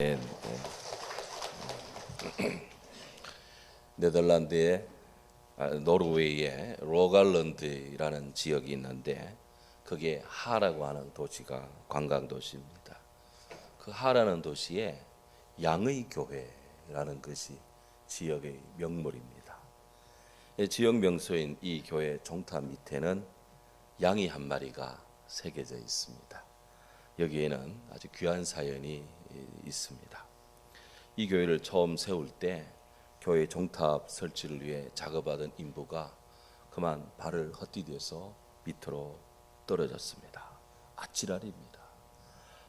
네. 네덜란드의 노르웨이의 로갈런드라는 지역이 있는데 거기에 하라고 하는 도시가 관광 도시입니다. 그 하라는 도시에 양의 교회라는 것이 지역의 명물입니다. 지역 명소인 이 교회 종탑 밑에는 양이 한 마리가 새겨져 있습니다. 여기에는 아주 귀한 사연이 있습니다. 이 교회를 처음 세울 때 교회 종탑 설치를 위해 작업하던 인부가 그만 발을 헛디뎌서 밑으로 떨어졌습니다. 아찔하리입니다.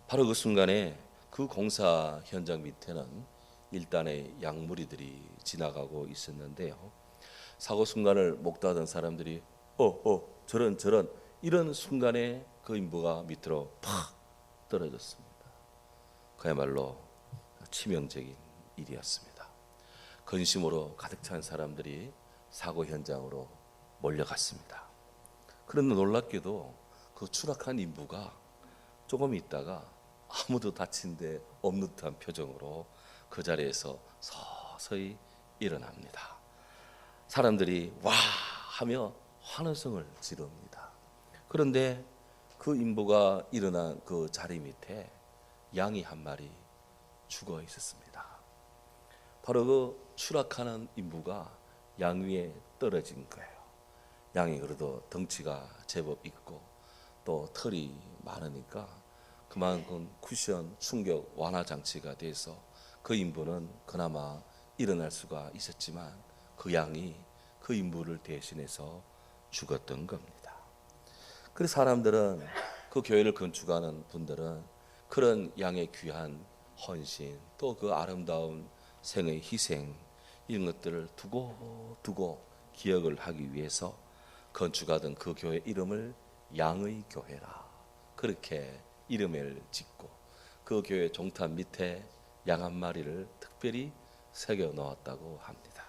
바로 그 순간에 그 공사 현장 밑에는 일단의 양무리들이 지나가고 있었는데요. 사고 순간을 목도하던 사람들이 저런 이런 순간에 그 인부가 밑으로 팍 떨어졌습니다. 그야말로 치명적인 일이었습니다. 근심으로 가득 찬 사람들이 사고 현장으로 몰려갔습니다. 그런데 놀랍게도 그 추락한 인부가 조금 있다가 아무도 다친 데 없는 듯한 표정으로 그 자리에서 서서히 일어납니다. 사람들이 와 하며 환호성을 지릅니다. 그런데 그 인부가 일어난 그 자리 밑에 양이 한 마리 죽어 있었습니다. 바로 그 추락하는 인부가 양 위에 떨어진 거예요. 양이 그래도 덩치가 제법 있고 또 털이 많으니까 그만큼 쿠션 충격 완화 장치가 돼서 그 인부는 그나마 일어날 수가 있었지만 그 양이 그 인부를 대신해서 죽었던 겁니다. 그래서 사람들은 그 교회를 건축하는 분들은 그런 양의 귀한 헌신 또 그 아름다운 생의 희생 이런 것들을 두고 기억을 하기 위해서 건축하던 그 교회 이름을 양의 교회라 그렇게 이름을 짓고 그 교회 종탑 밑에 양 한 마리를 특별히 새겨 놓았다고 합니다.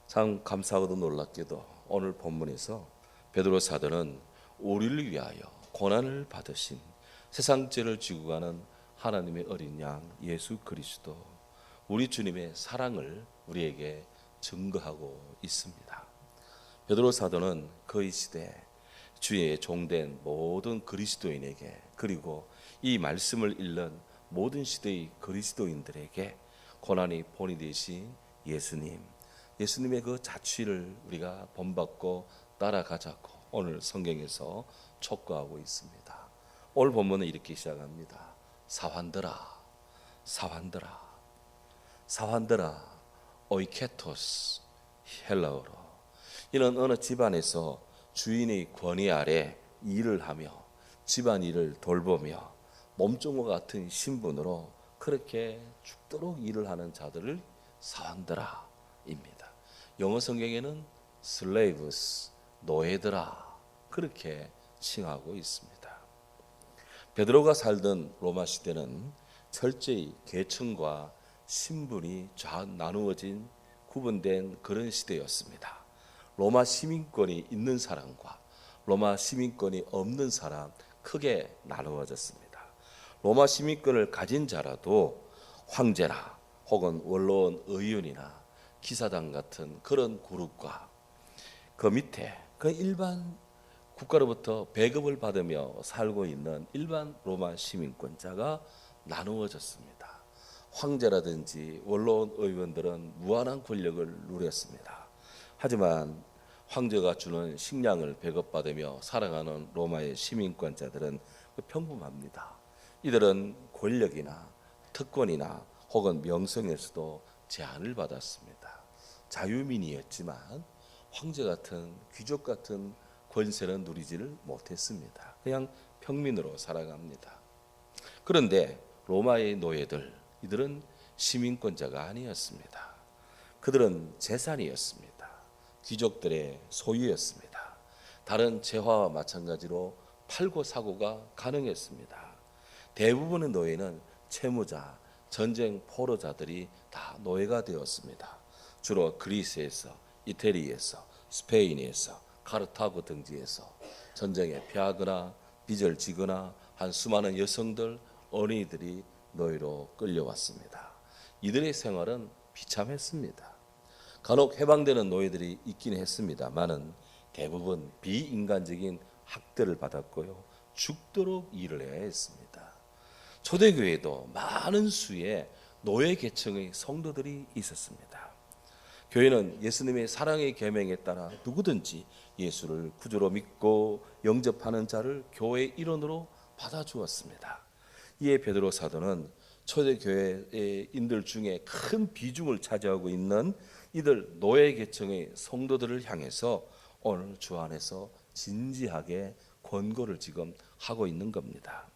참 감사하고도 놀랍게도 오늘 본문에서 베드로 사도는 우리를 위하여 고난을 받으신 세상 죄를 지고 가는 하나님의 어린 양 예수 그리스도 우리 주님의 사랑을 우리에게 증거하고 있습니다. 베드로 사도는 그의 시대에 주의 종된 모든 그리스도인에게 그리고 이 말씀을 읽는 모든 시대의 그리스도인들에게 고난이 본이 되신 예수님의 그 자취를 우리가 본받고 따라가자고 오늘 성경에서 촉구하고 있습니다. 오늘 본문은 이렇게 시작합니다. 사환들아 오이케토스 헬라어로 이런 어느 집안에서 주인의 권위 아래 일을 하며 집안일을 돌보며 몸종과 같은 신분으로 그렇게 죽도록 일을 하는 자들을 사환들아입니다. 영어 성경에는 slaves 노예들아 그렇게 칭하고 있습니다. 베드로가 살던 로마 시대는 철저히 계층과 신분이 나누어진 구분된 그런 시대였습니다. 로마 시민권이 있는 사람과 로마 시민권이 없는 사람 크게 나누어졌습니다. 로마 시민권을 가진 자라도 황제나 혹은 원로원 의원이나 기사단 같은 그런 그룹과 그 밑에 그 일반 국가로부터 배급을 받으며 살고 있는 일반 로마 시민권자가 나누어졌습니다. 황제라든지 원로원 의원들은 무한한 권력을 누렸습니다. 하지만 황제가 주는 식량을 배급받으며 살아가는 로마의 시민권자들은 평범합니다. 이들은 권력이나 특권이나 혹은 명성에서도 제한을 받았습니다. 자유민이었지만 황제 같은 귀족 같은 권세는 누리지를 못했습니다. 그냥 평민으로 살아갑니다. 그런데 로마의 노예들 이들은 시민권자가 아니었습니다. 그들은 재산이었습니다. 귀족들의 소유였습니다. 다른 재화와 마찬가지로 팔고 사고가 가능했습니다. 대부분의 노예는 채무자, 전쟁 포로자들이 다 노예가 되었습니다. 주로 그리스에서, 이태리에서, 스페인에서, 카르타고 등지에서 전쟁에 패하거나 빚을 지거나 한 수많은 여성들, 어린이들이 노예로 끌려왔습니다. 이들의 생활은 비참했습니다. 간혹 해방되는 노예들이 있긴 했습니다만은 대부분 비인간적인 학대를 받았고요. 죽도록 일을 해야 했습니다. 초대교회에도 많은 수의 노예 계층의 성도들이 있었습니다. 교회는 예수님의 사랑의 계명에 따라 누구든지 예수를 구주로 믿고 영접하는 자를 교회의 일원으로 받아주었습니다. 이에 베드로 사도는 초대교회인들 중에 큰 비중을 차지하고 있는 이들 노예 계층의 성도들을 향해서 오늘 주 안에서 진지하게 권고를 지금 하고 있는 겁니다.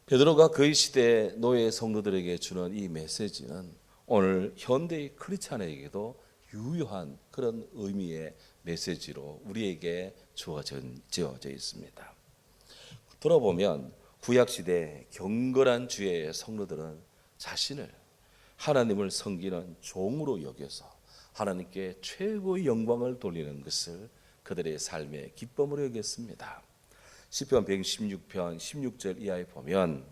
베드로가 그의 시대의 노예 성도들에게 주는 이 메시지는 오늘 현대의 크리스찬에게도 유효한 그런 의미의 메시지로 우리에게 주어져 있습니다. 돌아보면 구약시대 경건한 주의 성도들은 자신을 하나님을 섬기는 종으로 여겨서 하나님께 최고의 영광을 돌리는 것을 그들의 삶의 기쁨으로 여겼습니다. 시편 116편 16절 이하에 보면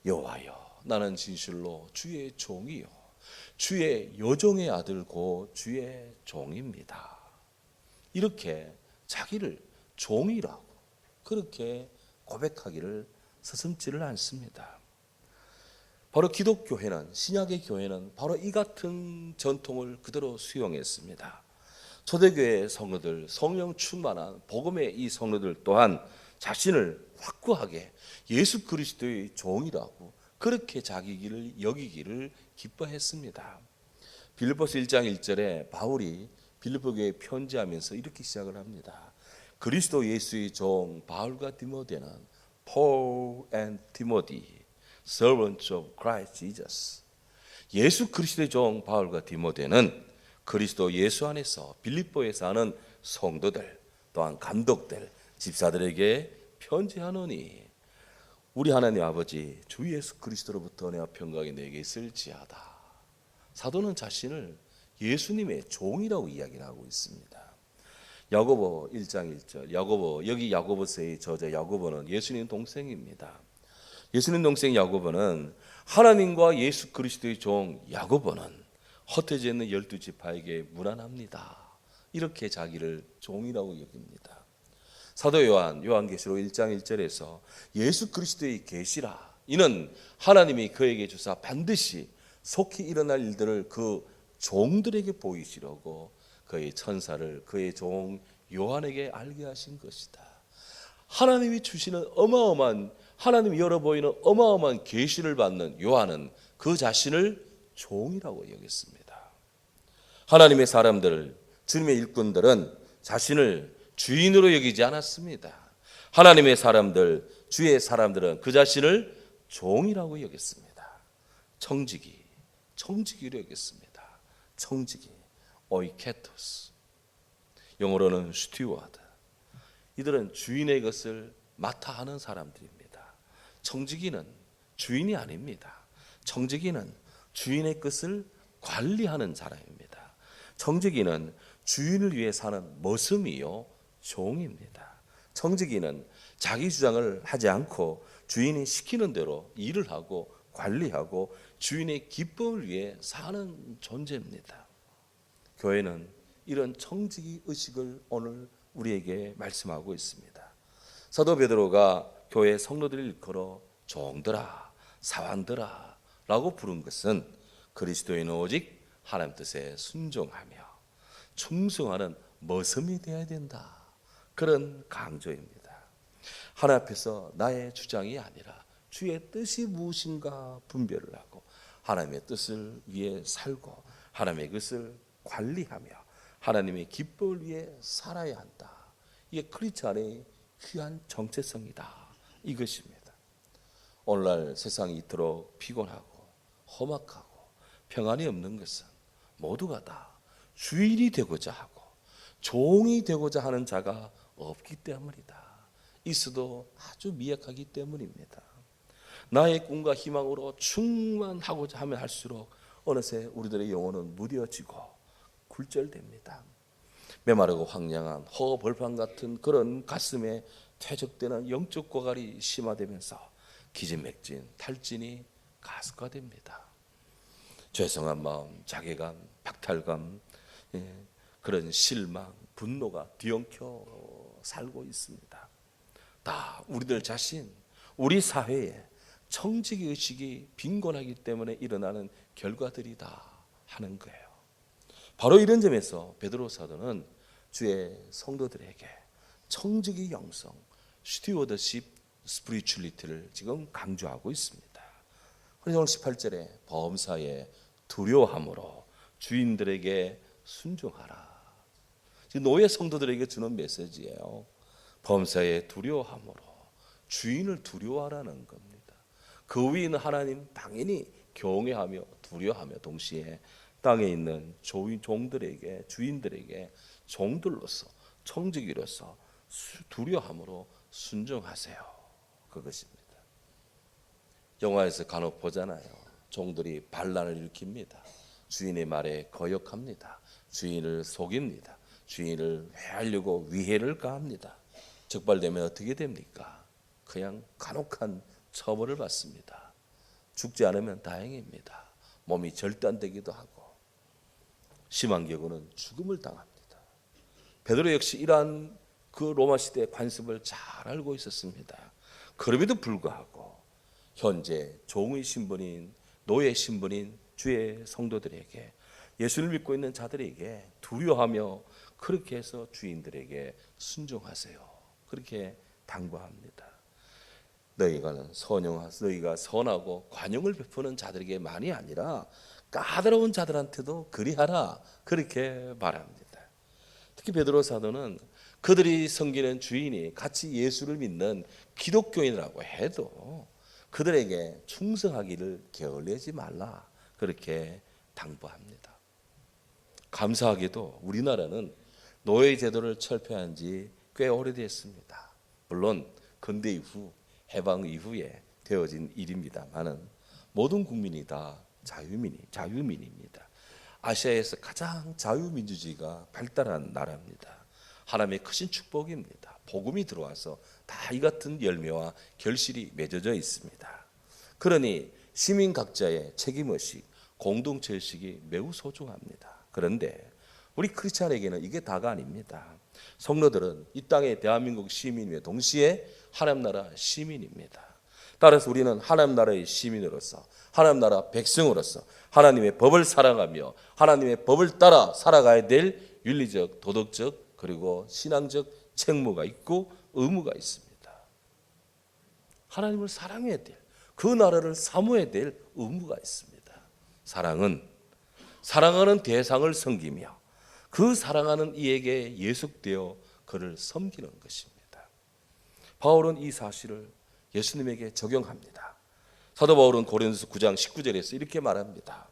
여호와여 나는 진실로 주의 종이요 주의 여종의 아들고 주의 종입니다. 이렇게 자기를 종이라고 그렇게 고백하기를 서슴지를 않습니다. 바로 기독교회는 신약의 교회는 바로 이 같은 전통을 그대로 수용했습니다. 초대교회 성도들 성령 충만한 복음의 이 성도들 또한 자신을 확고하게 예수 그리스도의 종이라고 그렇게 자기를 여기기를 기뻐했습니다. 빌립보서 1장 1절에 바울이 빌립보교회에 편지하면서 이렇게 시작을 합니다. 그리스도 예수의 종 바울과 디모데는 Paul and Timothy, servants of Christ Jesus. 예수 그리스도의 종 바울과 디모데는 그리스도 예수 안에서 빌립보에 사는 성도들 또한 감독들 집사들에게 편지하노니 우리 하나님 아버지 주 예수 그리스도로부터 내가 평강이 내게 있을지어다. 사도는 자신을 예수님의 종이라고 이야기를 하고 있습니다. 야고보 1장 1절 여기 야고보서의 저자 야고보는 예수님 동생입니다. 예수님 동생 야고보는 하나님과 예수 그리스도의 종 야고보는 흩어져 있는 12지파에게 무난합니다. 이렇게 자기를 종이라고 여깁니다. 사도 요한계시록 1장 1절에서 예수 그리스도의 계시라 이는 하나님이 그에게 주사 반드시 속히 일어날 일들을 그 종들에게 보이시려고 그의 천사를 그의 종 요한에게 알게 하신 것이다. 하나님이 주시는 어마어마한 하나님이 열어 보이는 어마어마한 계시를 받는 요한은 그 자신을 종이라고 여겼습니다. 하나님의 사람들, 주님의 일꾼들은 자신을 주인으로 여기지 않았습니다. 하나님의 사람들, 주의 사람들은 그 자신을 종이라고 여겼습니다. 청지기로 여겼습니다. 청지기, 오이케토스, 영어로는 스튜어드. 이들은 주인의 것을 맡아 하는 사람들입니다. 청지기는 주인이 아닙니다. 청지기는 주인의 것을 관리하는 사람입니다. 청지기는 주인을 위해 사는 머슴이요 종입니다. 청지기는 자기 주장을 하지 않고 주인이 시키는 대로 일을 하고 관리하고 주인의 기쁨을 위해 사는 존재입니다. 교회는 이런 청지기 의식을 오늘 우리에게 말씀하고 있습니다. 사도 베드로가 교회 성도들을 일컬어 종들아, 사환들아 라고 부른 것은 그리스도인은 오직 하나님 뜻에 순종하며 충성하는 머슴이 되어야 된다. 그런 강조입니다. 하나님 앞에서 나의 주장이 아니라 주의 뜻이 무엇인가 분별을 하고 하나님의 뜻을 위해 살고 하나님의 것을 관리하며 하나님의 기쁨을 위해 살아야 한다. 이게 크리스찬의 귀한 정체성이다. 이것입니다. 오늘날 세상이 이토록 피곤하고 험악하고 평안이 없는 것은 모두가 다 주인이 되고자 하고 종이 되고자 하는 자가 없기 때문이다. 있어도 아주 미약하기 때문입니다. 나의 꿈과 희망으로 충만하고자 하면 할수록 어느새 우리들의 영혼은 무뎌지고 굴절됩니다. 메마르고 황량한 허벌판 같은 그런 가슴에 퇴적되는 영적 고갈이 심화되면서 기진맥진, 탈진이 가속화됩니다. 죄송한 마음, 자괴감, 박탈감, 그런 실망, 분노가 뒤엉켜 살고 있습니다. 다 우리들 자신, 우리 사회에 청지기의식이 빈곤하기 때문에 일어나는 결과들이다 하는 거예요. 바로 이런 점에서 베드로 사도는 주의 성도들에게 청지기 영성, 스튜어드십 스피리추얼리티를 지금 강조하고 있습니다. 그래서 오늘 18절에 범사에 두려워함으로 주인들에게 순종하라. 지금 노예 성도들에게 주는 메시지예요. 범사에 두려워함으로 주인을 두려워하라는 겁니다. 그 위에 있는 하나님 당연히 경외하며 두려워하며 동시에 땅에 있는 종들에게, 주인들에게 종들로서, 청지기로서 두려워함으로 순종하세요. 그것입니다. 영화에서 간혹 보잖아요. 종들이 반란을 일으킵니다. 주인의 말에 거역합니다. 주인을 속입니다. 주인을 해하려고 위해를 가합니다. 적발되면 어떻게 됩니까? 그냥 간혹한 처벌을 받습니다. 죽지 않으면 다행입니다. 몸이 절단되기도 하고 심한 경우는 죽음을 당합니다. 베드로 역시 이러한 그 로마 시대의 관습을 잘 알고 있었습니다. 그럼에도 불구하고 현재 종의 신분인, 노예 신분인 주의 성도들에게, 예수를 믿고 있는 자들에게 두려워하며 그렇게 해서 주인들에게 순종하세요. 그렇게 당부합니다. 너희가 선하고 관용을 베푸는 자들에게만이 아니라 까다로운 자들한테도 그리하라. 그렇게 말합니다. 특히 베드로 사도는 그들이 섬기는 주인이 같이 예수를 믿는 기독교인이라고 해도 그들에게 충성하기를 게을리하지 말라. 그렇게 당부합니다. 감사하게도 우리나라는 노예 제도를 철폐한 지 꽤 오래됐습니다. 물론 근대 이후, 해방 이후에 되어진 일입니다만은 모든 국민이 다 자유민입니다. 아시아에서 가장 자유민주주의가 발달한 나라입니다. 하나님의 크신 축복입니다. 복음이 들어와서 다 이 같은 열매와 결실이 맺어져 있습니다. 그러니 시민 각자의 책임의식, 공동체의식이 매우 소중합니다. 그런데 우리 크리스찬에게는 이게 다가 아닙니다. 성도들은 이 땅의 대한민국 시민이며 동시에 하나님 나라 시민입니다. 따라서 우리는 하나님 나라의 시민으로서, 하나님 나라 백성으로서 하나님의 법을 사랑하며 하나님의 법을 따라 살아가야 될 윤리적, 도덕적, 그리고 신앙적 책무가 있고 의무가 있습니다. 하나님을 사랑해야 될, 그 나라를 사모해야 될 의무가 있습니다. 사랑하는 대상을 섬기며 그 사랑하는 이에게 예속되어 그를 섬기는 것입니다. 바울은 이 사실을 예수님에게 적용합니다. 사도 바울은 고린도서 9장 19절에서 이렇게 말합니다.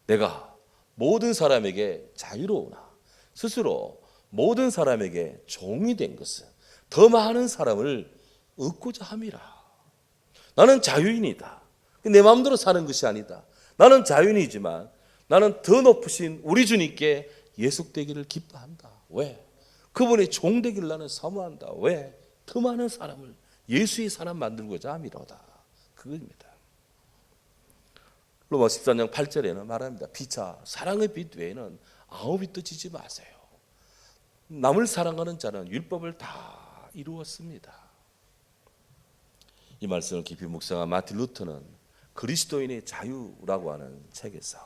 내가 모든 사람에게 자유로우나 스스로 모든 사람에게 종이 된 것은 더 많은 사람을 얻고자 함이라. 나는 자유인이다. 내 마음대로 사는 것이 아니다. 나는 자유인이지만 나는 더 높으신 우리 주님께 예속되기를 기뻐한다. 왜? 그분의 종되기를 나는 사모한다. 왜? 더 많은 사람을 예수의 사람 만들고자 함이로다. 그겁니다. 로마 14장 8절에는 말합니다. 피차 사랑의 빛 외에는 아무 빛도 지지 마세요. 남을 사랑하는 자는 율법을 다 이루었습니다. 이 말씀을 깊이 묵상한 마틴 루터는 그리스도인의 자유라고 하는 책에서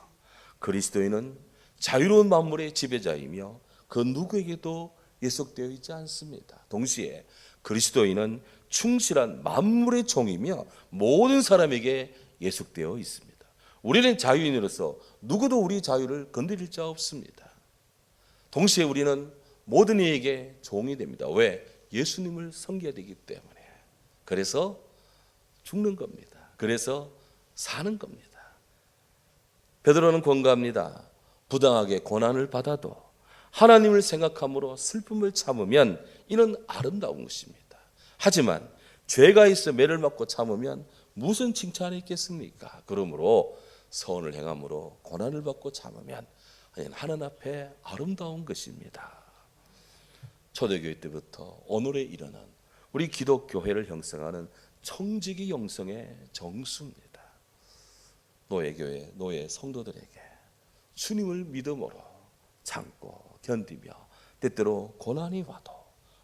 그리스도인은 자유로운 만물의 지배자이며 그 누구에게도 예속되어 있지 않습니다. 동시에 그리스도인은 충실한 만물의 종이며 모든 사람에게 예속되어 있습니다. 우리는 자유인으로서 누구도 우리 자유를 건드릴 자 없습니다. 동시에 우리는 모든 이에게 종이 됩니다. 왜? 예수님을 섬겨야 되기 때문에. 그래서 죽는 겁니다. 그래서 사는 겁니다. 베드로는 권고합니다. 부당하게 고난을 받아도 하나님을 생각함으로 슬픔을 참으면 이는 아름다운 것입니다. 하지만 죄가 있어 매를 맞고 참으면 무슨 칭찬이 있겠습니까? 그러므로 선을 행함으로 고난을 받고 참으면 하나님 앞에 아름다운 것입니다. 초대교회 때부터 오늘에 이르는 우리 기독교회를 형성하는 청지기 영성의 정수입니다. 노예교회, 노예 성도들에게 주님을 믿음으로 참고 견디며 때때로 고난이 와도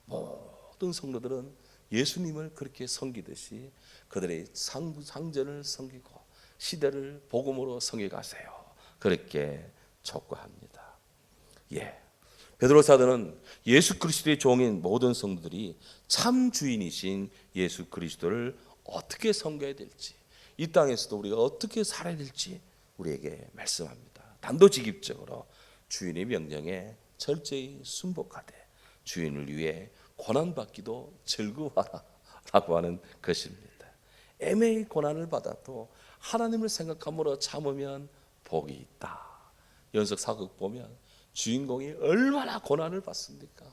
모든 성도들은 예수님을 그렇게 섬기듯이 그들의 상전을 섬기고 시대를 복음으로 섬겨가세요. 그렇게 촉구합니다. 베드로 사도는 예수 그리스도의 종인 모든 성도들이 참 주인이신 예수 그리스도를 어떻게 섬겨야 될지, 이 땅에서도 우리가 어떻게 살아야 될지 우리에게 말씀합니다. 단도직입적으로 주인의 명령에 철저히 순복하되 주인을 위해 고난받기도 즐거워하라 라고 하는 것입니다. 애매히 고난을 받아도 하나님을 생각함으로 참으면 복이 있다. 연속 사극 보면 주인공이 얼마나 고난을 받습니까?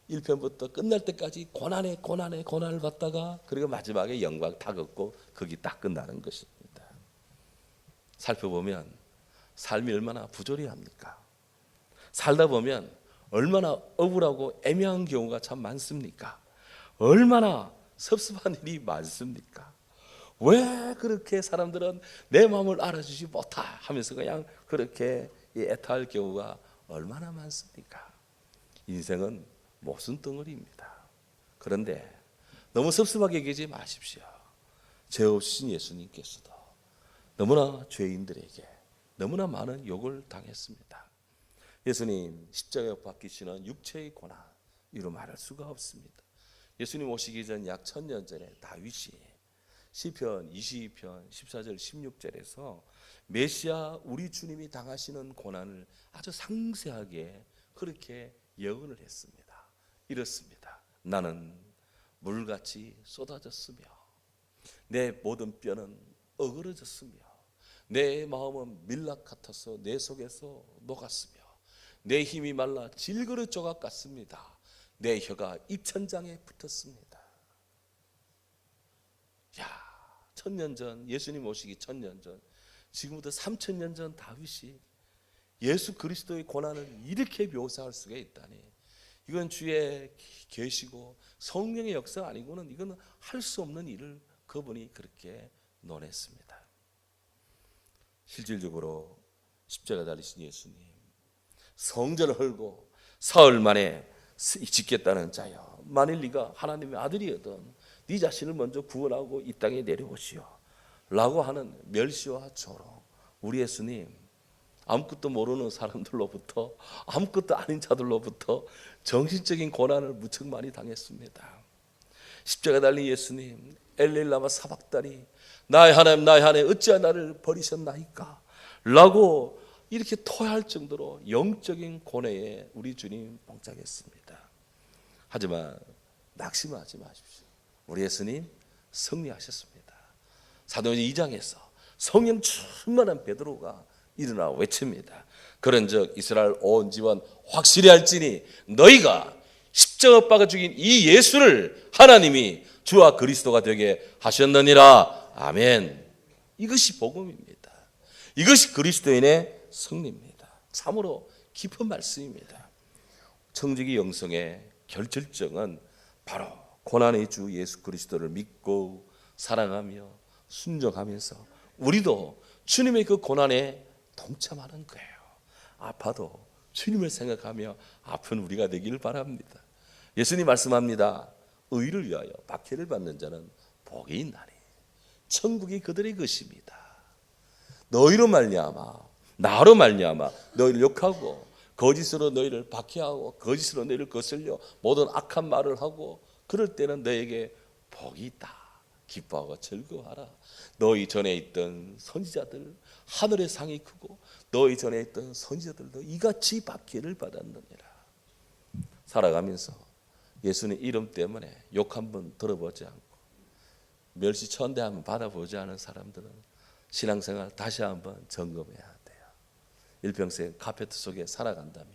1편부터 끝날 때까지 고난을 받다가 그리고 마지막에 영광 다 걷고 거기 딱 끝나는 것입니다. 살펴보면 삶이 얼마나 부조리합니까? 살다 보면 얼마나 억울하고 애매한 경우가 참 많습니까? 얼마나 섭섭한 일이 많습니까? 왜 그렇게 사람들은 내 마음을 알아주지 못하 하면서 그냥 그렇게 애타할 경우가 얼마나 많습니까? 인생은 모순 덩어리입니다. 그런데 너무 섭섭하게 여기지 마십시오. 죄 없으신 예수님께서도 너무나 죄인들에게 너무나 많은 욕을 당했습니다. 예수님 십자가에 못 박히시는 육체의 고난, 이루 말할 수가 없습니다. 예수님 오시기 전 약 1000년 전에 다윗이 시편 22편 14절 16절에서 메시아 우리 주님이 당하시는 고난을 아주 상세하게 그렇게 예언을 했습니다. 이렇습니다. 나는 물같이 쏟아졌으며 내 모든 뼈는 어그러졌으며 내 마음은 밀락 같아서 내 속에서 녹았으며 내 힘이 말라 질그릇 조각 같습니다. 내 혀가 입천장에 붙었습니다. 1000년 전, 예수님 오시기 1000년 전, 지금부터 3000년 전 다윗이 예수 그리스도의 고난을 이렇게 묘사할 수가 있다니, 이건 주의 계시고 성령의 역사 아니고는 이건 할 수 없는 일을 그분이 그렇게 논했습니다. 실질적으로 십자가 달리신 예수님, 성전을 헐고 사흘 만에 짓겠다는 자여, 만일 네가 하나님의 아들이거든 네 자신을 먼저 구원하고 이 땅에 내려오시오 라고 하는 멸시와 조롱. 우리 예수님 아무것도 모르는 사람들로부터, 아무것도 아닌 자들로부터 정신적인 고난을 무척 많이 당했습니다. 십자가 달린 예수님, 엘렐라마 사박다니, 나의 하나님 나의 하나님 어찌하여 나를 버리셨나이까 라고 이렇게 토할 정도로 영적인 고뇌에 우리 주님 봉착했습니다. 하지만 낙심하지 마십시오. 우리 예수님 승리하셨습니다. 사도행전 2장에서 성령 충만한 베드로가 일어나 외칩니다. 그런즉 이스라엘 온 집안 확실히 알지니 너희가 십자가 박아 죽인 이 예수를 하나님이 주와 그리스도가 되게 하셨느니라. 아멘. 이것이 복음입니다. 이것이 그리스도인의 승리입니다. 참으로 깊은 말씀입니다. 청지기 영성의 결정은 바로 고난의 주 예수 그리스도를 믿고 사랑하며 순종하면서 우리도 주님의 그 고난에 동참하는 거예요. 아파도 주님을 생각하며 아픈 우리가 되기를 바랍니다. 예수님 말씀합니다. 의를 위하여 박해를 받는 자는 복이 있나니 천국이 그들의 것입니다. 너희로 말미암아 나로 말미암아 너희를 욕하고 거짓으로 너희를 박해하고 거짓으로 너희를 거슬려 모든 악한 말을 하고 그럴 때는 너에게 복이 있다. 기뻐하고 즐거워하라. 너희 전에 있던 선지자들 하늘의 상이 크고 너희 전에 있던 선지자들도 이같이 박해를 받았느니라. 살아가면서 예수님 이름 때문에 욕 한번 들어보지 않고 멸시 천대 한번 받아보지 않은 사람들은 신앙생활 다시 한번 점검해야 돼요. 일평생 카페트 속에 살아간다면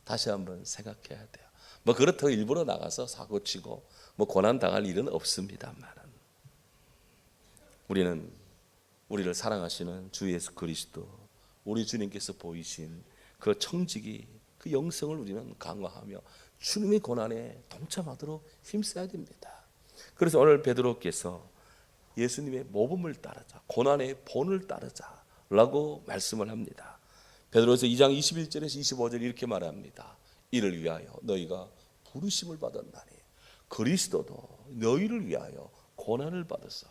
다시 한번 생각해야 돼요. 뭐 그렇다고 일부러 나가서 사고치고 뭐 고난 당할 일은 없습니다만 우리는 우리를 사랑하시는 주 예수 그리스도, 우리 주님께서 보이신 그 청지기, 그 영성을 우리는 강화하며 주님의 고난에 동참하도록 힘써야 됩니다. 그래서 오늘 베드로께서 예수님의 모범을 따르자, 고난의 본을 따르자라고 말씀을 합니다. 베드로서 2장 21절에서 25절 이렇게 말합니다. 이를 위하여 너희가 부르심을 받았나니 그리스도도 너희를 위하여 고난을 받았어.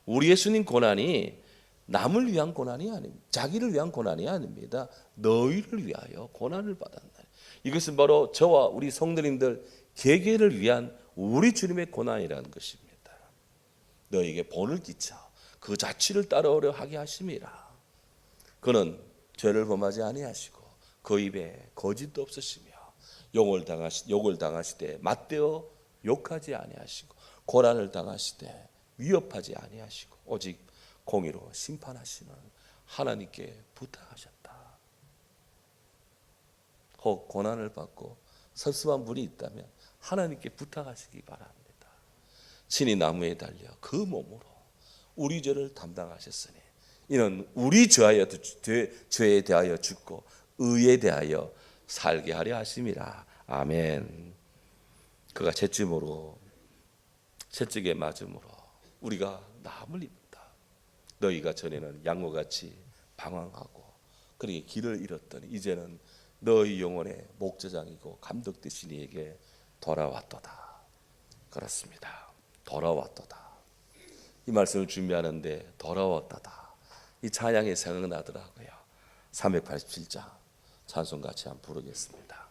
우리 예수님 고난이 남을 위한 고난이 아닙니다. 자기를 위한 고난이 아닙니다. 너희를 위하여 고난을 받았나니. 이것은 바로 저와 우리 성도님들 개개를 위한 우리 주님의 고난이라는 것입니다. 너희에게 본을 끼쳐 그 자취를 따르려 하게 하심이라. 그는 죄를 범하지 아니하시고 그 입에 거짓도 없으시며 욕을 당하시되 맞대어 욕하지 아니하시고 고난을 당하시되 위협하지 아니하시고 오직 공의로 심판하시는 하나님께 부탁하셨다. 혹 고난을 받고 섭섭한 분이 있다면 하나님께 부탁하시기 바랍니다. 친히 나무에 달려 그 몸으로 우리 죄를 담당하셨으니 이는 우리 죄에 대하여 죽고 의에 대하여 살게 하려 하심이라. 아멘. 그가 채찍에 맞음으로 우리가 나음을 입었다. 너희가 전에는 양모같이 방황하고 그렇게 길을 잃었더니 이제는 너희 영혼의 목자장이고 감독 되신 이에게 돌아왔도다. 그렇습니다. 돌아왔도다. 이 말씀을 준비하는데 돌아왔다다. 이 찬양이 생각나더라고요. 387장 찬송 같이 한번 부르겠습니다.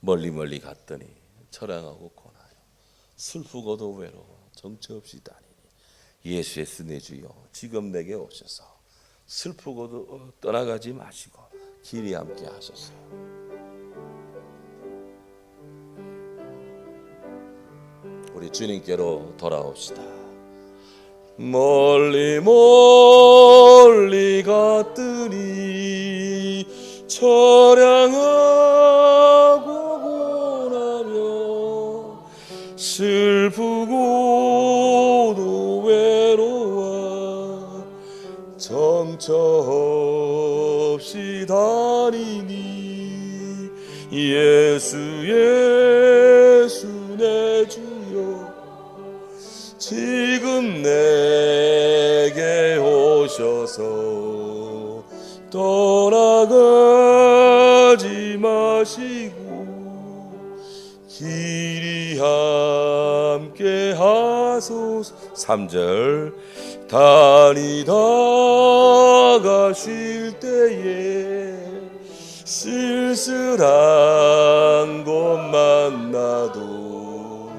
멀리 갔더니 처량하고 고나요. 슬프고도 외로워 정처 없이 다니니 예수 예수 내 주여 지금 내게 오셔서 슬프고도 떠나가지 마시고 길이 함께 하소서. 우리 주님께로 돌아옵시다. 멀리 갔더니 처량하고 고나며 슬프고도 외로워 정처 없이 다니니 예수 내 주여 지금 내게 오셔서 떠나가지 마시고 길이 함께 하소서. 3절 다니다가 쉴 때에 쓸쓸한 곳 만나도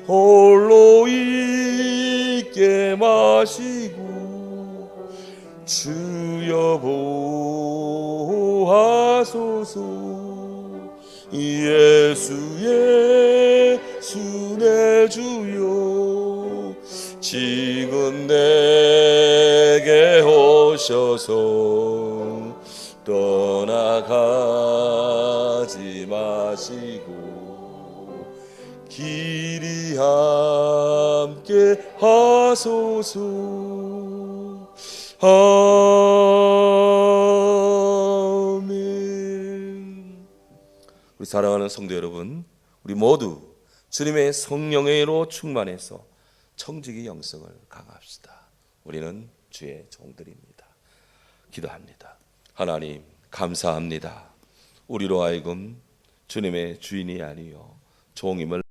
홀로 있게 마시고 주여 보하소서. 예수 내 주여 지금 내게 오셔서 떠나가지 마시고 길이 함께 하소서. 아멘. 우리 사랑하는 성도 여러분, 우리 모두 주님의 성령으로 충만해서 청지기 영성을 강합시다. 우리는 주의 종들입니다. 기도합니다. 하나님 감사합니다. 우리로 하여금 주님의 주인이 아니요 종임을